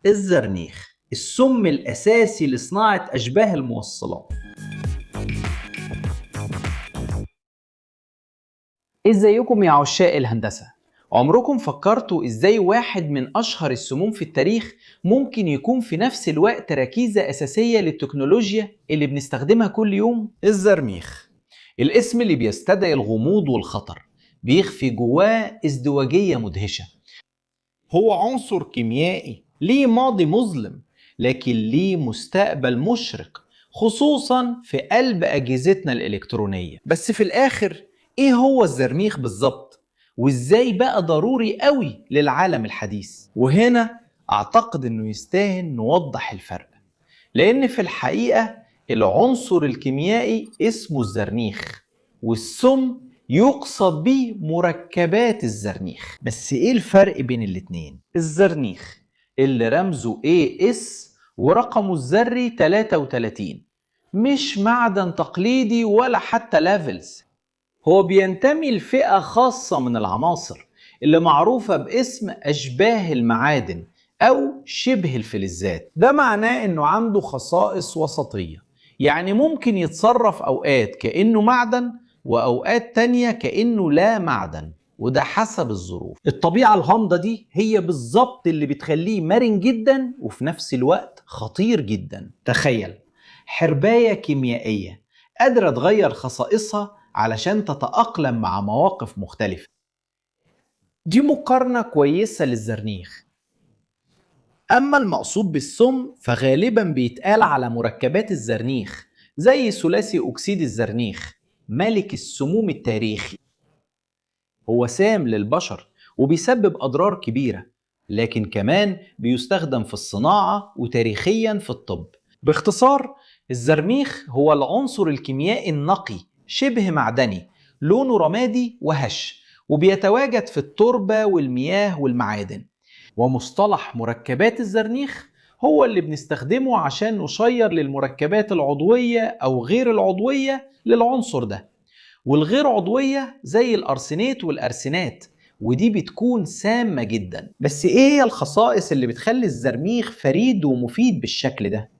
الزرنيخ السم الأساسي لصناعة أشباه الموصلات. ازيكم يا عشاق الهندسة؟ عمركم فكرتوا ازاي واحد من أشهر السموم في التاريخ ممكن يكون في نفس الوقت ركيزة أساسية للتكنولوجيا اللي بنستخدمها كل يوم؟ الزرنيخ، الاسم اللي بيستدعي الغموض والخطر، بيخفي جواه ازدواجية مدهشة. هو عنصر كيميائي ليه ماضي مظلم، لكن ليه مستقبل مشرق، خصوصا في قلب أجهزتنا الإلكترونية. بس في الآخر إيه هو الزرنيخ بالظبط؟ وإزاي بقى ضروري قوي للعالم الحديث؟ وهنا أعتقد إنه يستاهل نوضح الفرق، لأن في الحقيقة العنصر الكيميائي اسمه الزرنيخ، والسم يقصد به مركبات الزرنيخ. بس ايه الفرق بين الاتنين؟ الزرنيخ اللي رمزه AS ورقمه الذري 33 مش معدن تقليدي ولا حتى ليفلز، هو بينتمي لفئة خاصة من العناصر اللي معروفة باسم أشباه المعادن أو شبه الفلزات. ده معناه إنه عنده خصائص وسطية، يعني ممكن يتصرف أوقات كأنه معدن وأوقات تانية كأنه لا معدن، وده حسب الظروف. الطبيعة الغامضة دي هي بالظبط اللي بتخليه مرن جدا وفي نفس الوقت خطير جدا. تخيل حرباية كيميائية قادرة تغير خصائصها علشان تتأقلم مع مواقف مختلفة. دي مقارنة كويسة للزرنيخ. أما المقصود بالسم فغالبا بيتقال على مركبات الزرنيخ زي ثلاثي أكسيد الزرنيخ ملك السموم التاريخي. هو سام للبشر وبيسبب أضرار كبيرة، لكن كمان بيستخدم في الصناعة وتاريخيا في الطب. باختصار، الزرنيخ هو العنصر الكيميائي النقي شبه معدني لونه رمادي وهش، وبيتواجد في التربة والمياه والمعادن. ومصطلح مركبات الزرنيخ هو اللي بنستخدمه عشان نشير للمركبات العضوية أو غير العضوية للعنصر ده، والغير عضوية زي الأرسنات والأرسنات، ودي بتكون سامة جدا. بس إيه هي الخصائص اللي بتخلي الزرنيخ فريد ومفيد بالشكل ده؟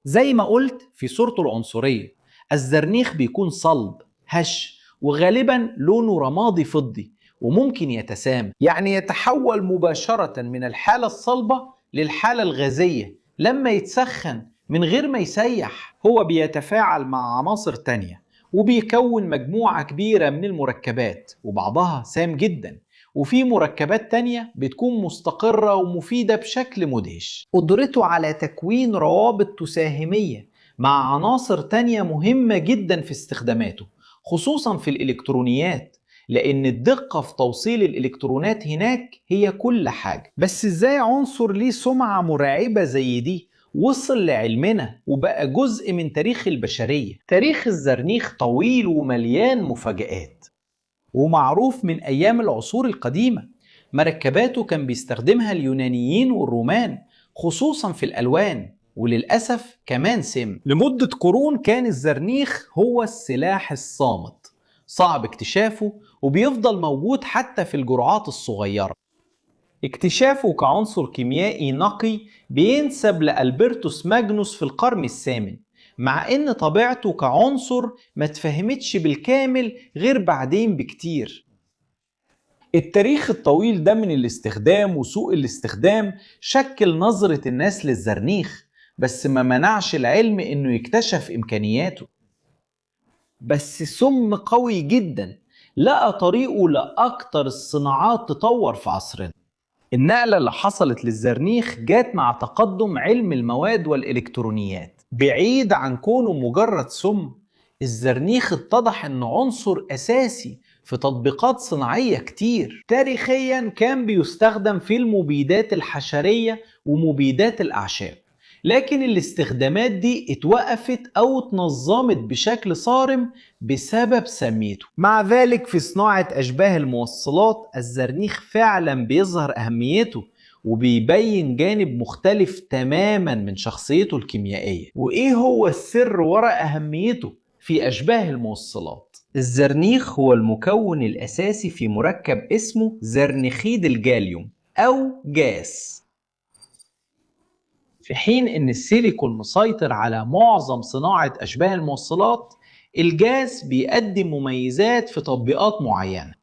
زي ما قلت في صورته العنصرية، الزرنيخ بيكون صلب هش وغالبا لونه رمادي فضي، وممكن يتسام، يعني يتحول مباشرة من الحالة الصلبة للحالة الغازية لما يتسخن من غير ما يسيح. هو بيتفاعل مع عناصر تانية وبيكون مجموعة كبيرة من المركبات، وبعضها سام جدا، وفي مركبات تانية بتكون مستقرة ومفيدة بشكل مدهش. قدرته على تكوين روابط تساهمية مع عناصر تانية مهمة جدا في استخداماته، خصوصا في الإلكترونيات، لأن الدقة في توصيل الإلكترونات هناك هي كل حاجة. بس إزاي عنصر ليه سمعة مرعبة زي دي وصل لعلمنا وبقى جزء من تاريخ البشرية؟ تاريخ الزرنيخ طويل ومليان مفاجآت، ومعروف من أيام العصور القديمة. مركباته كان بيستخدمها اليونانيين والرومان خصوصا في الألوان، وللأسف كمان سم. لمدة قرون كان الزرنيخ هو السلاح الصامت، صعب اكتشافه وبيفضل موجود حتى في الجرعات الصغيرة. اكتشافه كعنصر كيميائي نقي بينسب لألبرتوس ماجنوس في القرن الثامن، مع ان طبيعته كعنصر ما تفهمتش بالكامل غير بعدين بكتير. التاريخ الطويل ده من الاستخدام وسوء الاستخدام شكل نظرة الناس للزرنيخ، بس ما منعش العلم انه يكتشف امكانياته. بس سم قوي جدا لقى طريقه لأكتر الصناعات تطور في عصرنا. النقلة اللي حصلت للزرنيخ جات مع تقدم علم المواد والإلكترونيات. بعيد عن كونه مجرد سم، الزرنيخ اتضح انه عنصر أساسي في تطبيقات صناعية كتير. تاريخيا كان بيستخدم في المبيدات الحشرية ومبيدات الأعشاب، لكن الاستخدامات دي اتوقفت أو اتنظمت بشكل صارم بسبب سميته. مع ذلك في صناعة أشباه الموصلات الزرنيخ فعلا بيظهر أهميته وبيبين جانب مختلف تماما من شخصيته الكيميائية. وإيه هو السر وراء أهميته في أشباه الموصلات؟ الزرنيخ هو المكون الأساسي في مركب اسمه زرنخيد الجاليوم أو جاس. في حين إن السيليكون مسيطر على معظم صناعة أشباه الموصلات، الجاز بيقدم مميزات في تطبيقات معينة.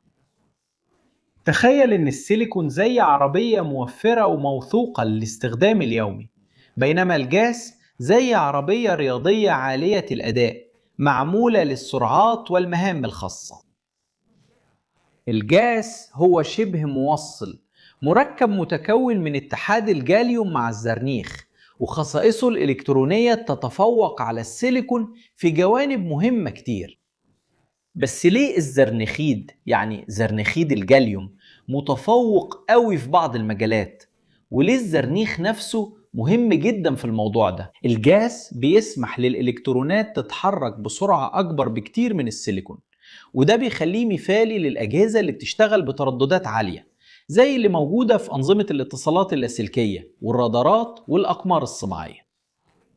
تخيل إن السيليكون زي عربية موفرة وموثوقة للاستخدام اليومي، بينما الجاز زي عربية رياضية عالية الأداء معمولة للسرعات والمهام الخاصة. الجاز هو شبه موصل، مركب متكون من اتحاد الجاليوم مع الزرنيخ، وخصائصه الإلكترونية تتفوق على السيليكون في جوانب مهمة كتير. بس ليه الزرنخيد، يعني زرنخيد الجاليوم، متفوق قوي في بعض المجالات؟ وليه الزرنيخ نفسه مهم جدا في الموضوع ده؟ الجاز بيسمح للإلكترونات تتحرك بسرعة أكبر بكتير من السيليكون، وده بيخليه مثالي للأجهزة اللي بتشتغل بترددات عالية، زي اللي موجودة في أنظمة الاتصالات اللاسلكية والرادارات والأقمار الصناعية.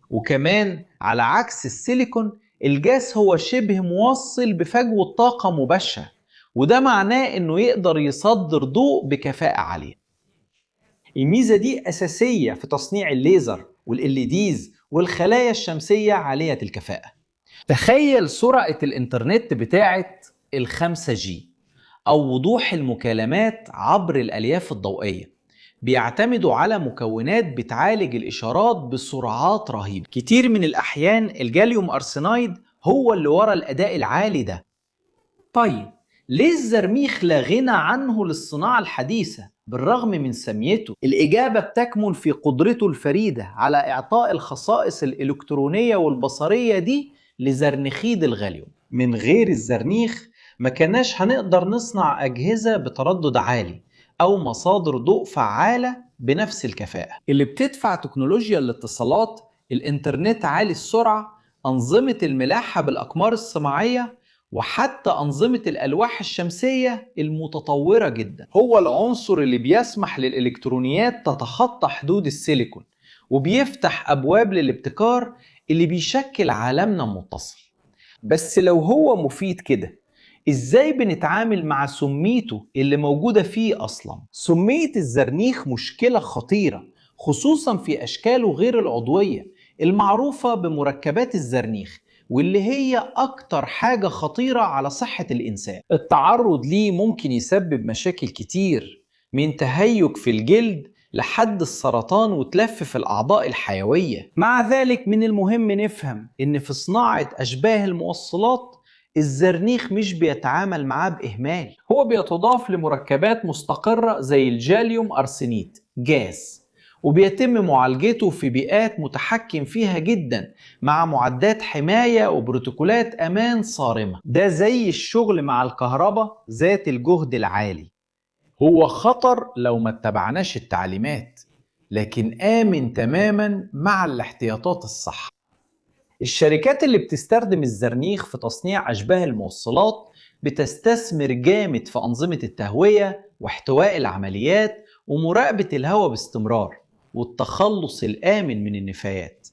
وكمان على عكس السيليكون، الجاز هو شبه موصل بفجوة طاقة مباشرة، وده معناه انه يقدر يصدر ضوء بكفاءة عالية. الميزة دي أساسية في تصنيع الليزر والLEDs والخلايا الشمسية عالية الكفاءة. تخيل سرعة الإنترنت بتاعة ال5G أو وضوح المكالمات عبر الألياف الضوئية، بيعتمدوا على مكونات بتعالج الإشارات بسرعات رهيبة. كتير من الأحيان الجاليوم أرسنايد هو اللي ورا الأداء العالي ده. طيب ليه الزرميخ لا غنى عنه للصناعة الحديثة بالرغم من سميته؟ الإجابة بتكمن في قدرته الفريدة على إعطاء الخصائص الإلكترونية والبصرية دي لزرنخيد الغاليوم. من غير الزرنيخ ما كناش هنقدر نصنع أجهزة بتردد عالي أو مصادر ضوء فعالة بنفس الكفاءة اللي بتدفع تكنولوجيا الاتصالات، الإنترنت عالي السرعة، أنظمة الملاحة بالأقمار الصناعية، وحتى أنظمة الألواح الشمسية المتطورة جدا. هو العنصر اللي بيسمح للإلكترونيات تتخطى حدود السيليكون، وبيفتح أبواب للابتكار اللي بيشكل عالمنا المتصل. بس لو هو مفيد كده، إزاي بنتعامل مع سميته اللي موجودة فيه أصلا؟ سمية الزرنيخ مشكلة خطيرة، خصوصا في أشكاله غير العضوية المعروفة بمركبات الزرنيخ، واللي هي أكتر حاجة خطيرة على صحة الإنسان. التعرض ليه ممكن يسبب مشاكل كتير، من تهيج في الجلد لحد السرطان وتلف في الأعضاء الحيوية. مع ذلك من المهم نفهم إن في صناعة أشباه الموصلات الزرنيخ مش بيتعامل معاه بإهمال، هو بيتضاف لمركبات مستقرة زي الجاليوم أرسنيد جاز، وبيتم معالجته في بيئات متحكم فيها جدا مع معدات حماية وبروتوكولات أمان صارمة. ده زي الشغل مع الكهرباء ذات الجهد العالي، هو خطر لو ما اتبعناش التعليمات، لكن آمن تماما مع الاحتياطات الصح. الشركات اللي بتستخدم الزرنيخ في تصنيع أشباه الموصلات بتستثمر جامد في أنظمة التهوية واحتواء العمليات ومراقبة الهواء باستمرار والتخلص الآمن من النفايات.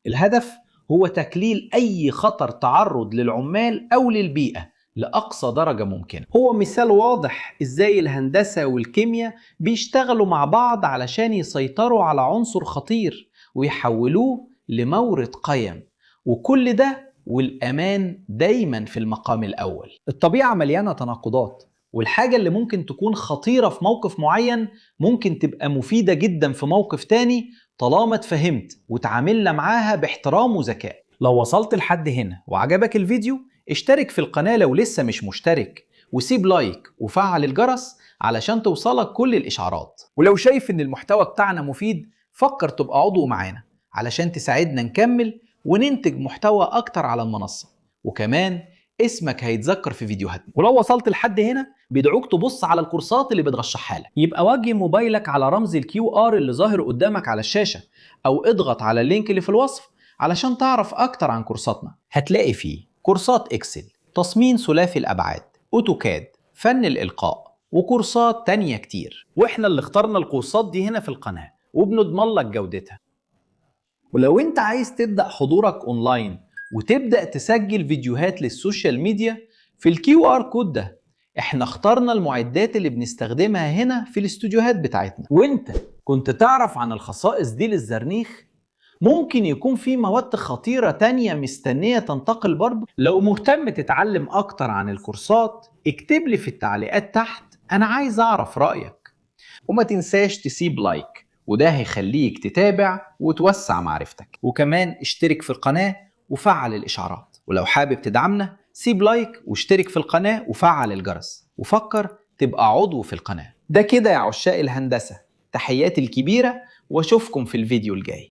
الهدف هو تقليل أي خطر تعرض للعمال أو للبيئة لأقصى درجة ممكنة. هو مثال واضح إزاي الهندسة والكيمياء بيشتغلوا مع بعض علشان يسيطروا على عنصر خطير ويحولوه لمورد قيم، وكل ده والأمان دايما في المقام الأول. الطبيعة مليانة تناقضات، والحاجة اللي ممكن تكون خطيرة في موقف معين ممكن تبقى مفيدة جدا في موقف تاني، طالما اتفهمت وتعاملنا معاها باحترام وذكاء. لو وصلت لحد هنا وعجبك الفيديو، اشترك في القناة لو لسه مش مشترك، وسيب لايك وفعل الجرس علشان توصلك كل الإشعارات. ولو شايف ان المحتوى بتاعنا مفيد، فكر تبقى عضو معانا علشان تساعدنا نكمل وننتج محتوى أكتر على المنصة، وكمان اسمك هيتذكر في فيديوهاتنا. ولو وصلت لحد هنا، بيدعوك تبص على الكورسات اللي بترشحها لك. يبقى وجه موبايلك على رمز الQR اللي ظاهر قدامك على الشاشة، أو اضغط على اللينك اللي في الوصف علشان تعرف أكتر عن كورساتنا. هتلاقي فيه كورسات إكسل، تصميم ثلاثي الأبعاد، أوتوكاد، فن الإلقاء، وكورسات تانية كتير. وإحنا اللي اخترنا الكورسات دي هنا في القناة، وبنضمن لك جودتها. ولو انت عايز تبدأ حضورك اونلاين وتبدأ تسجل فيديوهات للسوشيال ميديا، في الQR كود ده احنا اخترنا المعدات اللي بنستخدمها هنا في الاستوديوهات بتاعتنا. وانت كنت تعرف عن الخصائص دي للزرنيخ؟ ممكن يكون في مواد خطيرة تانية مستنية تنتقل برضه؟ لو مهتم تتعلم أكتر عن الكورسات اكتب لي في التعليقات تحت، أنا عايز أعرف رأيك. وما تنساش تسيب لايك، وده هيخليك تتابع وتوسع معرفتك. وكمان اشترك في القناة وفعل الإشعارات. ولو حابب تدعمنا سيب لايك واشترك في القناة وفعل الجرس، وفكر تبقى عضو في القناة. ده كده يا عشاق الهندسة، تحياتي الكبيرة واشوفكم في الفيديو الجاي.